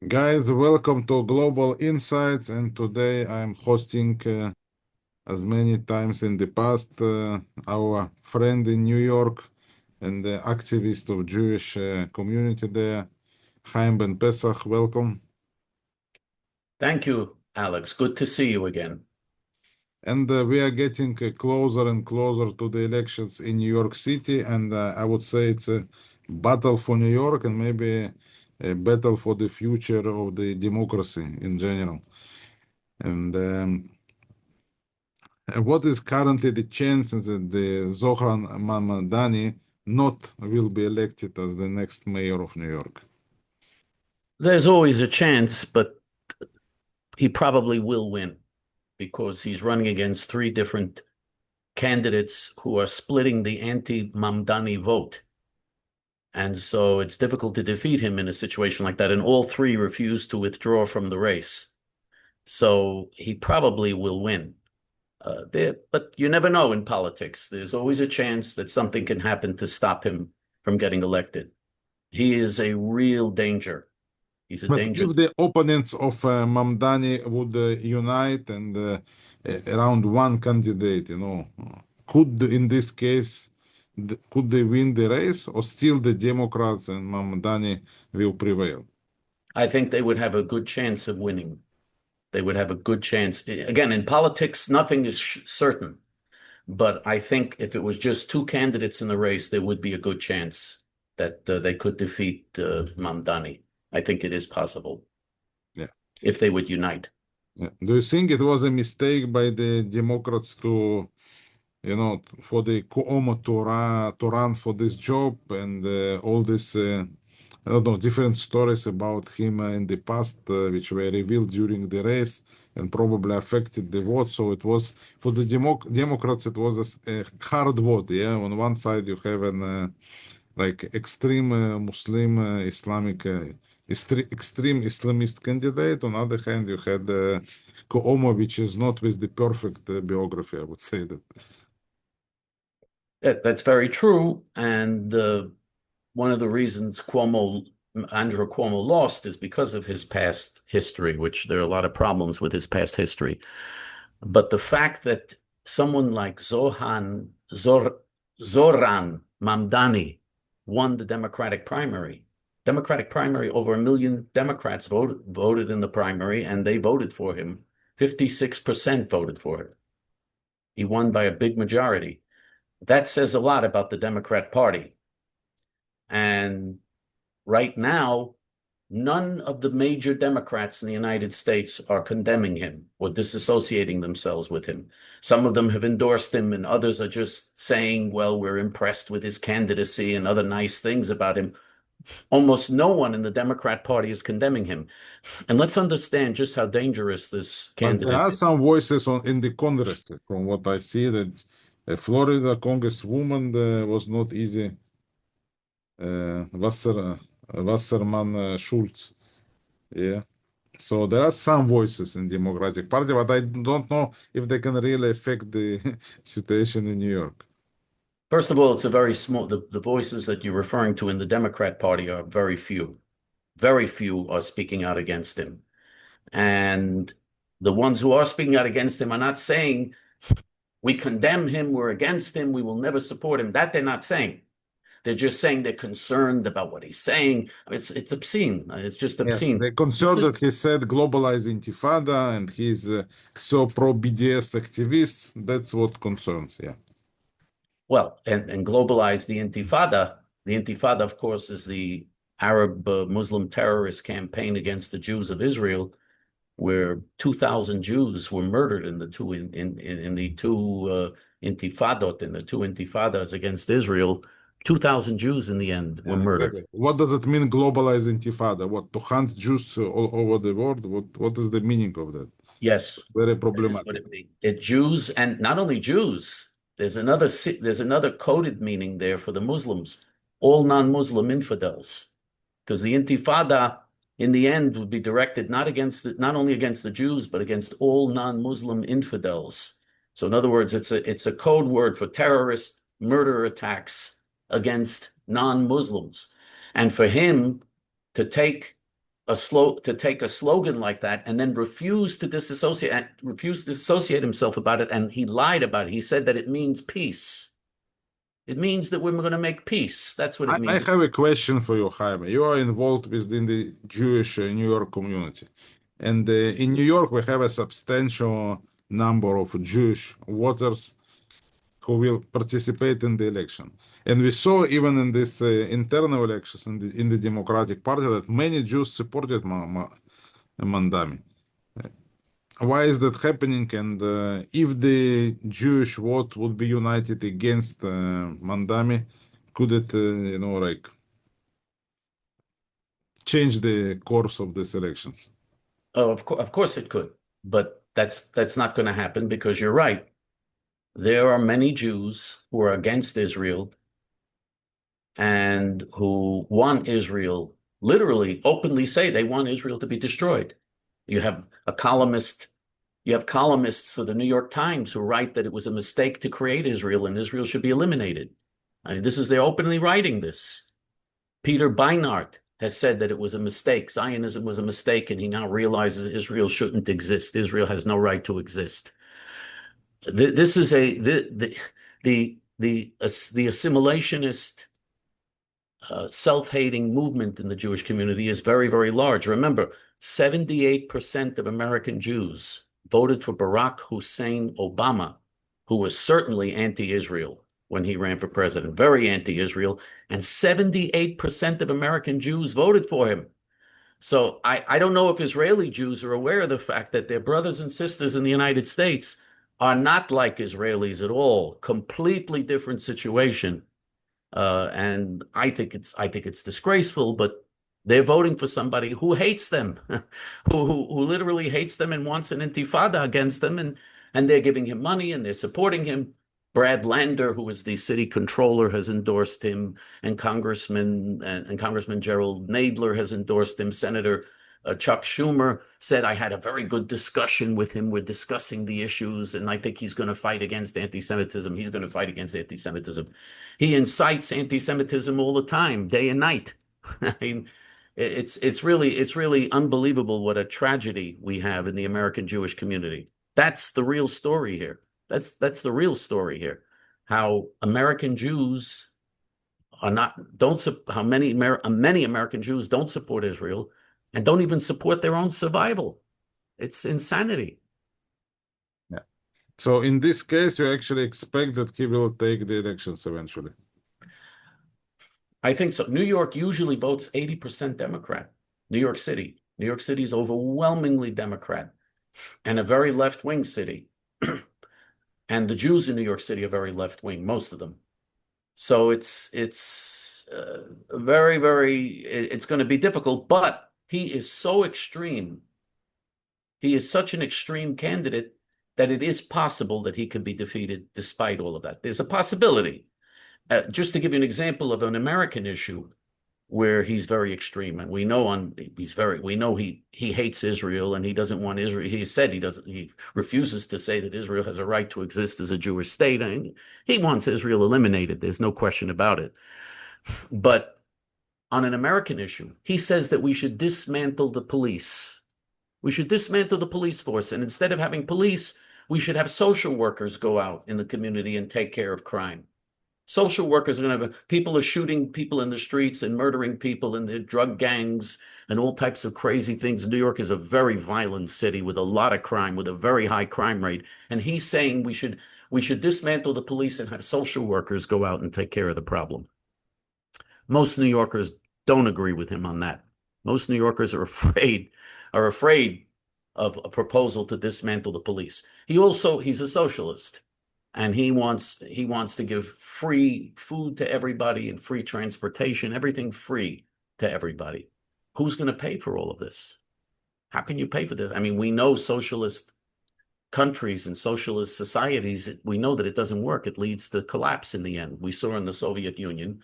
Guys, welcome to Global Insights, and today I'm hosting, as many times in the past, our friend in New York and the activist of Jewish community there, Haim Ben Pesah. Welcome. Thank you, Alex. Good to see you again. And we are getting closer and closer to the elections in New York City, and I would say it's a battle for New York and maybe a battle for the future of the democracy in general. And what is currently the chances that the Zohran Mamdani not will be elected as the next mayor of New York? There's always a chance, but he probably will win because he's running against three different candidates who are splitting the anti-Mamdani vote. And so it's difficult to defeat him in a situation like that. And all three refuse to withdraw from the race. So he probably will win. But you never know in politics. There's always a chance that something can happen to stop him from getting elected. He is a real danger. He's a But danger. if the opponents of Mamdani would unite and around one candidate, could in this case, could they win the race, or still the Democrats and Mamdani will prevail? I think they would have a good chance of winning. They would have a good chance. Again, in politics, nothing is certain. But I think if it was just two candidates in the race, there would be a good chance that they could defeat Mamdani. I think it is possible Yeah. if they would unite. Yeah. Do you think it was a mistake by the Democrats to, for the Cuomo to run for this job and all this, I don't know, different stories about him in the past, which were revealed during the race and probably affected the vote. So it was for the Democrats, it was a hard vote. Yeah, on one side you have an like extreme Muslim Islamic extreme Islamist candidate. On the other hand, you had Cuomo, which is not with the perfect biography, I would say that. That's very true. And one of the reasons Andrew Cuomo lost is because of his past history, which there are a lot of problems with his past history. But the fact that someone like Zohran Mamdani won the Democratic primary, over 1 million Democrats voted in the primary, and they voted for him. 56% voted for it. He won by a big majority. That says a lot about the Democrat Party. And right now, none of the major Democrats in the United States are condemning him or disassociating themselves with him. Some of them have endorsed him, and others are just saying, well, we're impressed with his candidacy and other nice things about him. Almost no one in the Democrat Party is condemning him. And let's understand just how dangerous this But there candidate are is. some voices in the Congress, from what I see, that a Florida congresswoman was not easy. Wasserman Schultz. Yeah. So there are some voices in Democratic Party, but I don't know if they can really affect the situation in New York. First of all, it's a very small, the voices that you're referring to in the Democrat Party are very few. Very few are speaking out against him. And the ones who are speaking out against him are not saying, we condemn him, we're against him, we will never support him. That they're not saying. They're just saying they're concerned about what he's saying. It's obscene. It's just Yes, obscene. the This concern that is, he said globalized intifada and he's so pro BDS activist, that's what concerns. Yeah. well, and globalize the Intifada. The Intifada, of course, is the Arab Muslim terrorist campaign against the Jews of Israel, where 2,000 Jews were murdered in the two in the two intifadot, in the two intifadas against Israel. 2,000 Jews in the end were Yeah, murdered. exactly. What does it mean, globalized intifada? What, to hunt Jews all over the world? What is the meaning of that? Yes, Very that is what problematic. it means. It Jews, and not only Jews. There's another coded meaning there for the Muslims, all non-Muslim infidels, because the Intifada in the end would be directed not only against the Jews but against all non-Muslim infidels. So in other words, it's a code word for terrorist murder attacks against non-Muslims, and for him to take take a slogan like that and then refuse to disassociate himself about it, and he lied about it. He said that it means peace. It means that we're going to make peace. That's what it I means. have a question for you, Jaime. You are involved within the Jewish New York community. And in New York, we have a substantial number of Jewish voters who will participate in the election. And we saw even in this internal elections in the Democratic Party that many Jews supported Mamdani. Why is that happening? And if the Jewish vote would be united against Mamdani, could it, like change the course of these elections? Oh, of course it could, but that's not going to happen because you're right. There are many Jews who are against Israel and who want Israel, literally openly say they want Israel to be destroyed. You have columnists for the New York Times who write that it was a mistake to create Israel and Israel should be eliminated. I mean, they're openly writing this. Peter Beinart has said that it was a mistake. Zionism was a mistake, and he now realizes Israel shouldn't exist. Israel has no right to exist. This is the assimilationist, self-hating movement in the Jewish community is very, very large. Remember, 78% of American Jews voted for Barack Hussein Obama, who was certainly anti-Israel when he ran for president, very anti-Israel, and 78% of American Jews voted for him. So I don't know if Israeli Jews are aware of the fact that their brothers and sisters in the United States are not like Israelis at all, completely different situation. And I think it's disgraceful, but they're voting for somebody who hates them, who literally hates them and wants an intifada against them, and they're giving him money and they're supporting him. Brad Lander, who is the city controller, has endorsed him, and Congressman Gerald Nadler has endorsed him. Senator Chuck Schumer said, I had a very good discussion with him. We're discussing the issues, and I think he's going to fight against anti-Semitism. He's going to fight against anti-Semitism. He incites anti-Semitism all the time, day and night. I mean, it's really unbelievable what a tragedy we have in the American Jewish community. That's the real story here. That's the real story here. How American Jews how many American Jews don't support Israel and don't even support their own survival. It's insanity. Yeah. So in this case, you actually expect that he will take the elections eventually. I think so. New York usually votes 80% Democrat. New York City is overwhelmingly Democrat and a very left-wing city. And the Jews in New York City are very left-wing, most of them. So it's it's going to be difficult, but he is so extreme. He is such an extreme candidate that it is possible that he could be defeated despite all of that. There's a possibility. Just to give you an example of an American issue where he's very extreme, and we know he hates Israel and he doesn't want Israel. He refuses to say that Israel has a right to exist as a Jewish state. And he wants Israel eliminated. There's no question about it. But on an American issue, he says that we should dismantle the police. We should dismantle the police force. And instead of having police, we should have social workers go out in the community and take care of crime. Social workers are going to have people are shooting people in the streets and murdering people in the drug gangs and all types of crazy things. New York is a very violent city with a lot of crime, with a very high crime rate. And he's saying we should dismantle the police and have social workers go out and take care of the problem. Most New Yorkers don't agree with him on that. Most New Yorkers are afraid of a proposal to dismantle the police. He's a socialist. And he wants to give free food to everybody and free transportation, everything free to everybody. Who's going to pay for all of this? How can you pay for this? I mean, we know socialist countries and socialist societies, we know that it doesn't work. It leads to collapse in the end. We saw in the Soviet Union.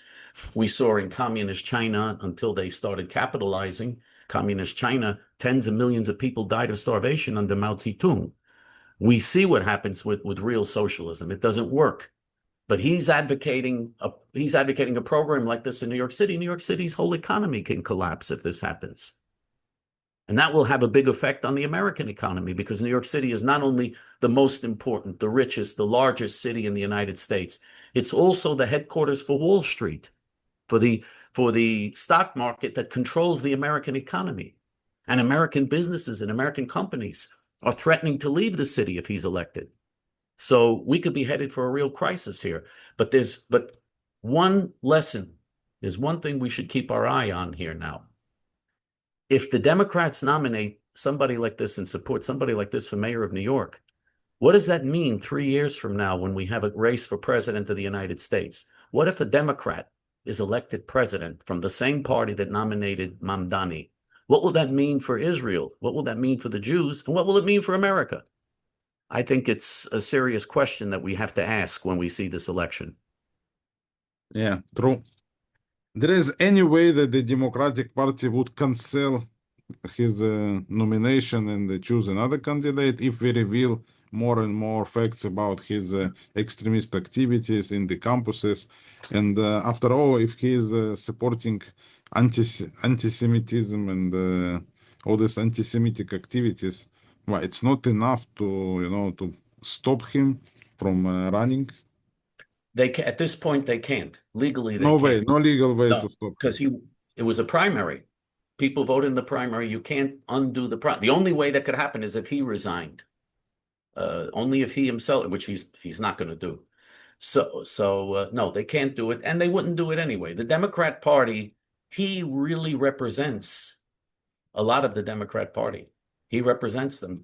We saw in communist China until they started capitalizing. Communist China, tens of millions of people died of starvation under Mao Zedong. We see what happens with real socialism. It doesn't work. But he's advocating a program like this in New York City. New York City's whole economy can collapse if this happens. And that will have a big effect on the American economy because New York City is not only the most important, the richest, the largest city in the United States, it's also the headquarters for Wall Street, for the stock market that controls the American economy. And American businesses and American companies are threatening to leave the city if he's elected. So we could be headed for a real crisis here. But one lesson, there's one thing we should keep our eye on here now. If the Democrats nominate somebody like this and support somebody like this for mayor of New York, what does that mean 3 years from now when we have a race for president of the United States? What if a Democrat is elected president from the same party that nominated Mamdani? What will that mean for Israel? What will that mean for the Jews? And what will it mean for America? I think it's a serious question that we have to ask when we see this election. Yeah, true. There is any way that the Democratic Party would cancel his nomination and choose another candidate if we reveal more and more facts about his extremist activities in the campuses. And after all, if he is supporting anti-Semitism and all these anti-Semitic activities, well, it's not enough to stop him from running. At this point, they can't. Legally, they No way, can't. no legal way No, to stop him. because it was a primary. People voted in the primary. You can't undo the primary. The only way that could happen is if he resigned. Only if he himself, which he's not going to do. So no, they can't do it, and they wouldn't do it anyway. The Democrat Party, he really represents a lot of the Democrat Party. He represents them.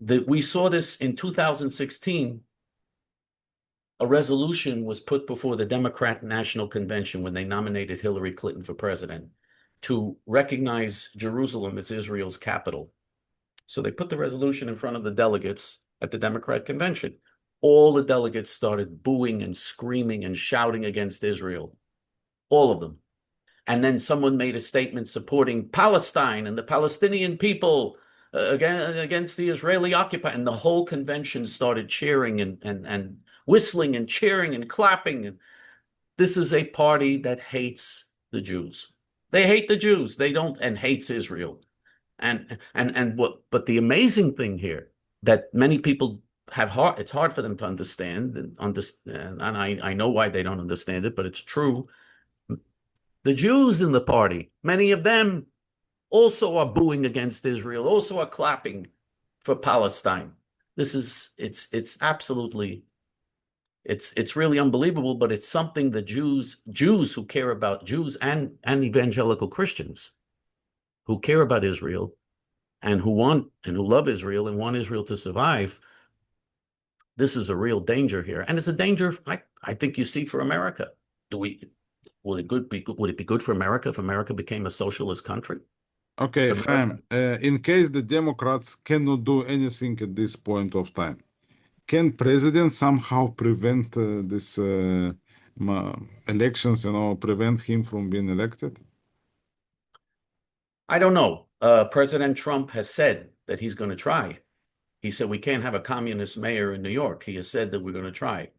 We saw this in 2016. A resolution was put before the Democrat National Convention when they nominated Hillary Clinton for president to recognize Jerusalem as Israel's capital. So they put the resolution in front of the delegates at the Democrat convention. All the delegates started booing and screaming and shouting against Israel. All of them. And then someone made a statement supporting Palestine and the Palestinian people against the Israeli occupant. And the whole convention started cheering and whistling and cheering and clapping. And this is a party that hates the Jews. They hate the Jews. They don't, and hates Israel. But the amazing thing here that many people it's hard for them to understand, and I know why they don't understand it, but it's true. The Jews in the party, many of them also are booing against Israel, also are clapping for Palestine. It's absolutely, it's really unbelievable, but it's something the Jews who care about Jews and evangelical Christians who care about Israel and who love Israel and want Israel to survive. This is a real danger here. And it's a danger I think you see for America. Would it be good for America if America became a socialist country? Okay, Chaim, in case the Democrats cannot do anything at this point of time, can president somehow prevent this elections, prevent him from being elected? I don't know. President Trump has said that he's going to try. He said we can't have a communist mayor in New York. He has said that we're going to try.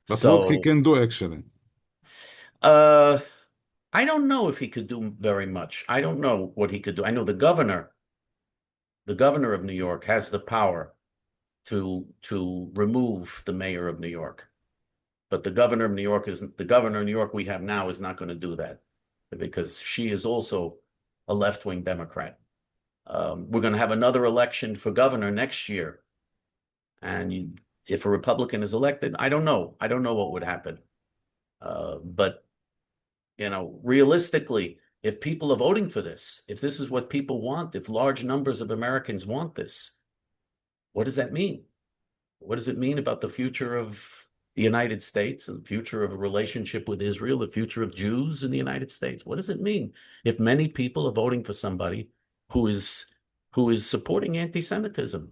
But what he can do actually? I don't know if he could do very much. I don't know what he could do. I know the governor of New York has the power to remove the mayor of New York. But the governor of New York we have now is not going to do that because she is also a left-wing Democrat. We're going to have another election for governor next year. And if a Republican is elected, I don't know. I don't know what would happen. But realistically, if people are voting for this, if this is what people want, if large numbers of Americans want this, what does that mean? What does it mean about the future of the United States, and the future of a relationship with Israel, the future of Jews in the United States? What does it mean if many people are voting for somebody who is supporting anti-Semitism,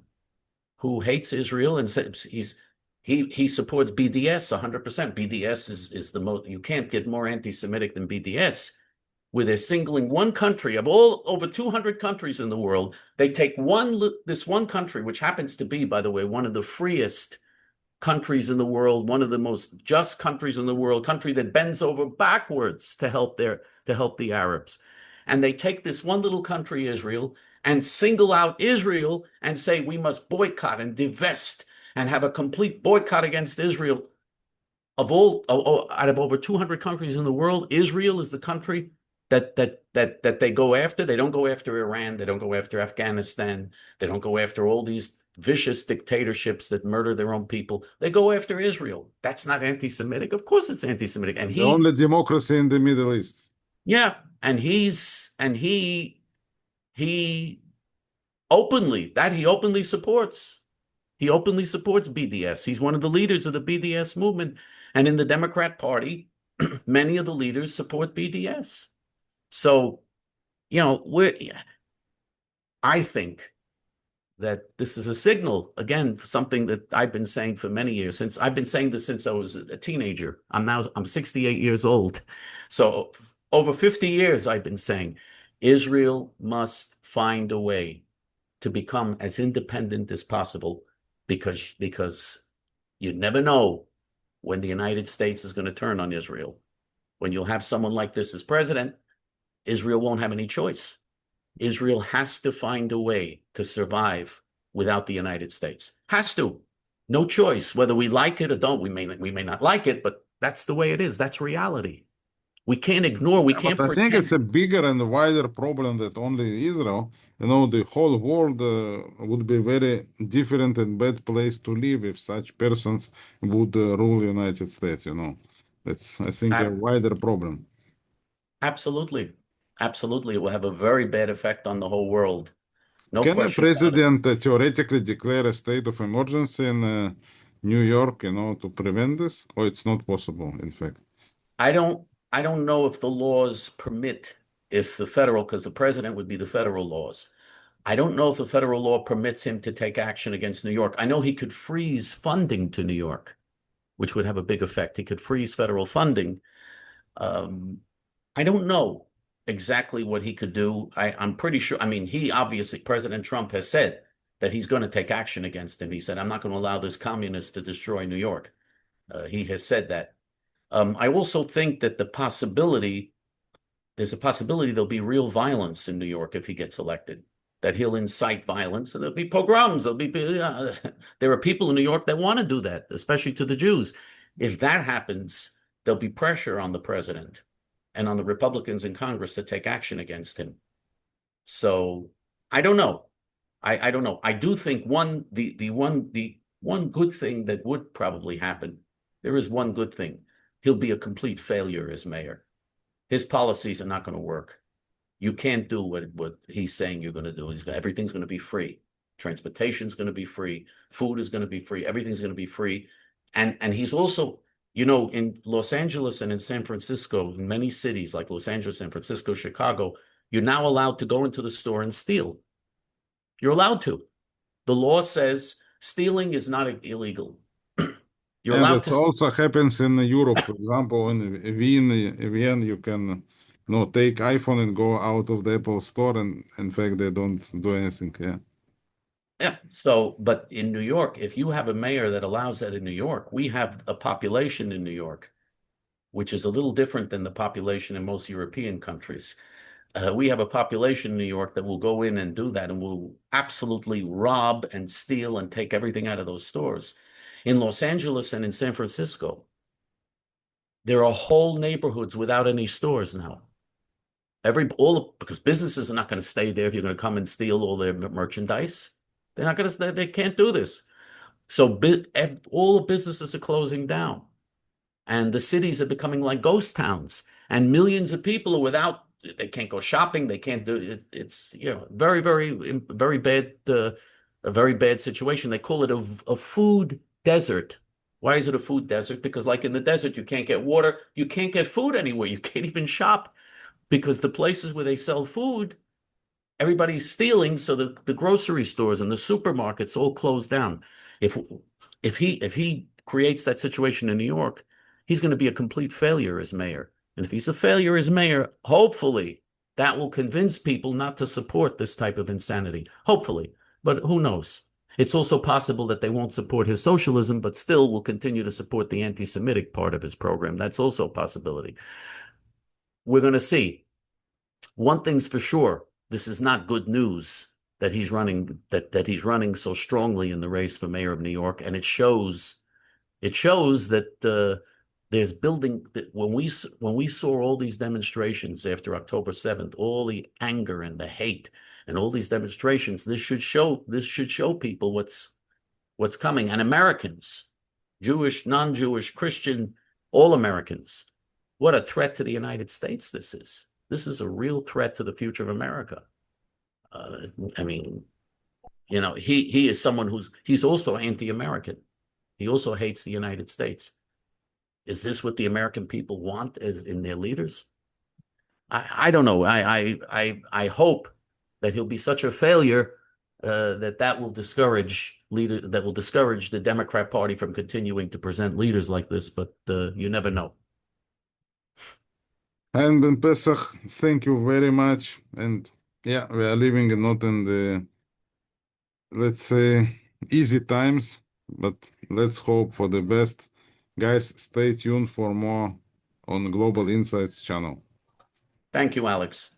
who hates Israel and says he supports BDS 100%. BDS is the most, you can't get more anti-Semitic than BDS, where they're singling one country of all over 200 countries in the world. They take this one country, which happens to be, by the way, one of the freest countries in the world, one of the most just countries in the world, country that bends over backwards to help the Arabs. and they take this one little country, Israel, and single out Israel and say we must boycott and divest and have a complete boycott against Israel. Out of over 200 countries in the world, Israel is the country that they go after. They don't go after Iran. They don't go after Afghanistan. They don't go after all these vicious dictatorships that murder their own people. They go after Israel. That's not anti-Semitic. Of course it's anti-Semitic. And The only democracy in the Middle East. yeah, and he openly supports. He openly supports BDS. He's one of the leaders of the BDS movement. And in the Democrat Party, many of the leaders support BDS. So, I think that this is a signal, again, for something that I've been saying for many years. I've been saying this since I was a teenager. I'm 68 years old. So over 50 years, I've been saying Israel must find a way to become as independent as possible because you never know when the United States is going to turn on Israel. When you'll have someone like this as president, Israel won't have any choice. Israel has to find a way to survive without the United States. Has to. No choice. Whether we like it or don't, we may not like it, but that's the way it is. That's reality. We can't ignore, we can't But I think pretend. it's a bigger and wider problem than only Israel. The whole world would be very different and bad place to live if such persons would rule United States. That's, I think, a wider problem. Absolutely. Absolutely. It will have a very bad effect on the whole world. No Can a question about it. president theoretically declare a state of emergency in New York, to prevent this, or it's not possible, in fact? I don't know if the laws permit, because the president would be the federal laws. I don't know if the federal law permits him to take action against New York. I know he could freeze funding to New York, which would have a big effect. He could freeze federal funding. I don't know exactly what he could do. I'm pretty sure. I mean, President Trump has said that he's going to take action against him. He said, I'm not going to allow this communist to destroy New York. He has said that. I also think that there's a possibility there'll be real violence in New York if he gets elected, that he'll incite violence and there'll be pogroms. There are people in New York that want to do that, especially to the Jews. If that happens, there'll be pressure on the president and on the Republicans in Congress to take action against him. So I don't know. I don't know. I do think one good thing that would probably happen. There is one good thing. He'll be a complete failure as mayor. His policies are not going to work. You can't do what he's saying you're going to do. Everything's going to be free. Transportation's going to be free. Food is going to be free. Everything's going to be free. And he's also, in Los Angeles and in San Francisco, in many cities like Los Angeles, San Francisco, Chicago, you're now allowed to go into the store and steal. You're allowed to. The law says stealing is not illegal. You're allowed to. Also happens in Europe, for example, in Vienna, you can take iPhone and go out of the Apple store, and in fact they don't do anything. Yeah. So, but in New York, if you have a mayor that allows that in New York, we have a population in New York, which is a little different than the population in most European countries. We have a population in New York that will go in and do that and will absolutely rob and steal and take everything out of those stores. In Los Angeles and in San Francisco, there are whole neighborhoods without any stores now. Because businesses are not going to stay there if you're going to come and steal all their merchandise. They're not going to. They can't do this. So all the businesses are closing down, and the cities are becoming like ghost towns. And millions of people are without. They can't go shopping. They can't do it. It's very, very, very bad. A very bad situation. They call it a food desert. Why is it a food desert? Because like in the desert, you can't get water. You can't get food anywhere. You can't even shop because the places where they sell food, everybody's stealing. So the grocery stores and the supermarkets all closed down. If he creates that situation in New York, he's going to be a complete failure as mayor. And if he's a failure as mayor, hopefully that will convince people not to support this type of insanity. Hopefully. But who knows? It's also possible that they won't support his socialism, but still will continue to support the anti-Semitic part of his program. That's also a possibility. We're going to see. One thing's for sure: this is not good news that he's running so strongly in the race for mayor of New York, and it shows that there's building that when we saw all these demonstrations after October 7th, all the anger and the hate and all these demonstrations, this should show people what's coming. And Americans, Jewish, non-Jewish, Christian, all Americans, what a threat to the United States this is. This is a real threat to the future of America. I mean, he is someone he's also anti-American. He also hates the United States. Is this what the American people want as in their leaders? I don't know. I hope that he'll be such a failure that will discourage the Democrat Party from continuing to present leaders like this. But you never know. Haim Ben Pesach, thank you very much. And yeah, we are living not in the, let's say, easy times, but let's hope for the best. Guys, stay tuned for more on Global Insights channel. Thank you, Alex.